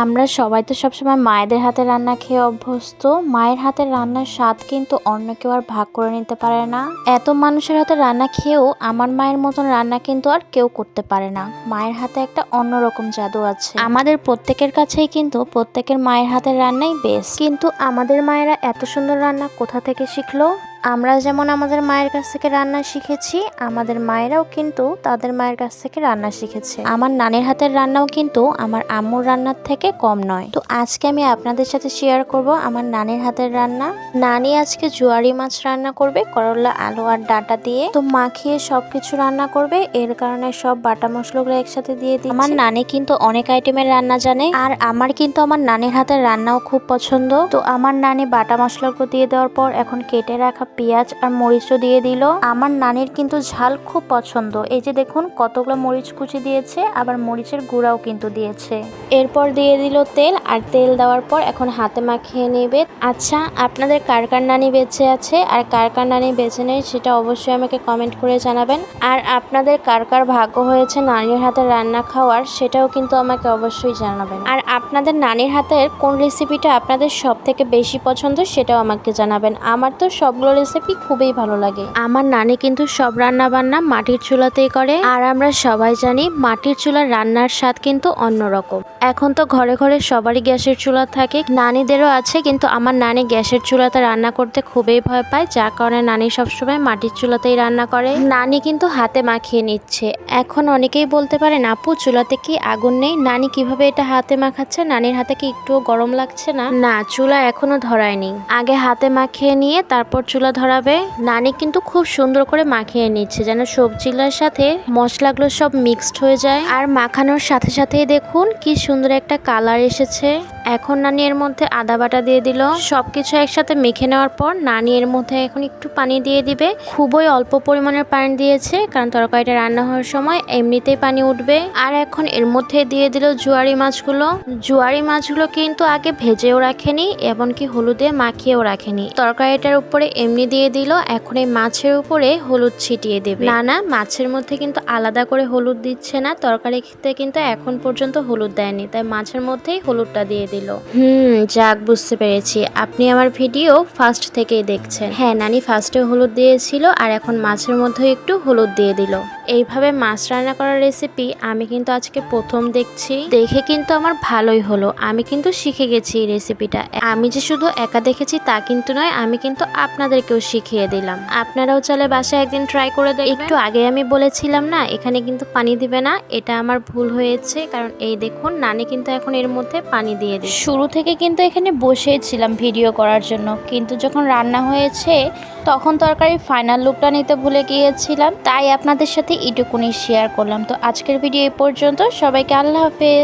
আমরা সবাই তো সবসময় মায়েদের হাতে রান্না খেয়ে অভ্যস্ত। মায়ের হাতের রান্নার স্বাদ কিন্তু অন্য কেউ আর ভাগ করে নিতে পারে না। এত মানুষের হাতে রান্না খেয়েও আমার মায়ের মতন রান্না কিন্তু আর কেউ করতে পারে না। মায়ের হাতে একটা অন্যরকম জাদু আছে। আমাদের প্রত্যেকের কাছেই কিন্তু প্রত্যেকের মায়ের হাতের রান্নাই বেস্ট। কিন্তু আমাদের মায়েরা এত সুন্দর রান্না কোথা থেকে শিখলো? আমরা যেমন আমাদের মায়ের কাছ থেকে রান্না শিখেছি, আমাদের মায়েরাও কিন্তু তাদের মায়ের কাছ থেকে রান্না শিখেছে। আমার নানির হাতের রান্নাও কিন্তু আমার আম্মুর রান্নার থেকে কম নয়। তো আজকে আমি আপনাদের সাথে শেয়ার করব আমার নানির হাতের রান্না। নানি আজকে জুয়ারি মাছ রান্না করবে করলা, আলু আর ডাঁটা দিয়ে। তো মাখিয়ে সবকিছু রান্না করবে, এর কারণে সব বাটা মশলাগুলো একসাথে দিয়ে দিই। আমার নানি কিন্তু অনেক আইটেমের রান্না জানে, আর আমার কিন্তু আমার নানির হাতের রান্নাও খুব পছন্দ। তো আমার নানি বাটা মশলাগুলো দিয়ে দেওয়ার পর এখন কেটে রাখা পেঁয়াজ আর মরিচও দিয়ে দিল। আমার নানির কিন্তু ঝাল খুব পছন্দ। এই যে দেখুন কতগুলো মরিচ কুচি দিয়েছে, আবার মরিচের গুঁড়াও কিন্তু দিয়েছে। এরপর দিয়ে দিল তেল, আর তেল দেওয়ার পর এখন হাতে মাখিয়ে নেবে। আচ্ছা, আপনাদের কার কার নানি বেঁচে আছে আর কার কার নানি বেঁচে নেই সেটা অবশ্যই আমাকে কমেন্ট করে জানাবেন। আর আপনাদের কার কার ভাগ্য হয়েছে নানির হাতে রান্না খাওয়ার সেটাও কিন্তু আমাকে অবশ্যই জানাবেন। আর আপনাদের নানির হাতের কোন রেসিপিটা আপনাদের সব থেকে বেশি পছন্দ সেটাও আমাকে জানাবেন। আমার তো সবগুলো রেসিপি খুবই ভালো লাগে। আমার নানি কিন্তু সব রান্না বান্না মাটির চুলাতেই করে, আর আমরা সবাই জানি মাটির চুলার রান্নার স্বাদ কিন্তু অন্যরকম। এখন তো ঘরে ঘরে সবারই গ্যাসের চুলা থাকে, নানিদেরও আছে, কিন্তু আমার নানি গ্যাসের চুলাতে রান্না করতে খুবই ভয় পায়, যার কারণে নানি সবসময় মাটির চুলাতেই রান্না করে। নানি কিন্তু হাতে মাখিয়ে নিচ্ছে। এখন অনেকেই বলতে পারেন আপু চুলাতে কি আগুন নেই, নানি কিভাবে এটা হাতে মাখাচ্ছে, নানির হাতে কি একটুও গরম লাগছে না? না, চুলা এখনো ধরায়নি। আগে হাতে মাখিয়ে নিয়ে তারপর চুলা ধরাবে। নানি কিন্তু খুব সুন্দর করে মাখিয়ে নিচ্ছে যেন সবজিগুলোর সাথে মশলাগুলো সব মিক্সড হয়ে যায়। আর মাখানোর সাথে সাথেই দেখুন কি সুন্দর একটা কালার এসেছে। এখন নানি এর মধ্যে আদা বাটা দিয়ে দিল। সবকিছু একসাথে মেখে নেওয়ার পর নানি এর মধ্যে এখন একটু পানি দিয়ে দিবে। খুবই অল্প পরিমাণের পানি দিয়েছে, কারণ তরকারিটা রান্না হওয়ার সময় এমনিতেই পানি উঠবে। আর এখন এর মধ্যে দিয়ে দিল জুয়ারি মাছগুলো। জুয়ারি মাছগুলো কিন্তু আগে ভেজেও রাখেনি, এমনকি হলুদে মাখিয়েও রাখেনি, তরকারিটার উপরে এমনি দিয়ে দিল। এখন এই মাছের উপরে হলুদ ছিটিয়ে দেবে। না, মাছের মধ্যে কিন্তু আলাদা করে হলুদ দিচ্ছে না, তরকারিতে কিন্তু এখন পর্যন্ত হলুদ দেয়নি, তাই মাছের মধ্যেই হলুদটা দিয়ে দিল। যাক, বুঝতে পেরেছি আপনি আমার ভিডিও ফার্স্ট থেকেই দেখছেন। হ্যাঁ, নানি ফার্স্টে হলুদ দিয়েছিল, আর এখন মাছের মধ্যে একটু হলুদ দিয়ে দিল। এইভাবে মাছ রান্না করার রেসিপি আমি কিন্তু আজকে প্রথম দেখছি, দেখে কিন্তু আমার ভালোই হলো। আমি কিন্তু শিখে গেছি এই রেসিপিটা। আমি যে শুধু একা দেখেছি তা কিন্তু নয়, আমি কিন্তু আপনাদেরকেও শিখিয়ে দিলাম। আপনারাও চাইলে বাসায় একদিন ট্রাই করে দেখবেন। একটু আগে আমি বলেছিলাম না এখানে কিন্তু পানি দিবে না, এটা আমার ভুল হয়েছে, কারণ এই দেখুন নানি কিন্তু এখন এর মধ্যে পানি দিয়ে দিই। শুরু থেকে কিন্তু এখানে বসেছিলাম ভিডিও করার জন্য, কিন্তু যখন রান্না হয়েছে তখন তরকারির ফাইনাল লুকটা নিতে ভুলে গিয়েছিলাম, তাই আপনাদের সাথে এটুকুনি শেয়ার করলাম। তো আজকের ভিডিও এই পর্যন্ত। সবাইকে আল্লাহ হাফেজ।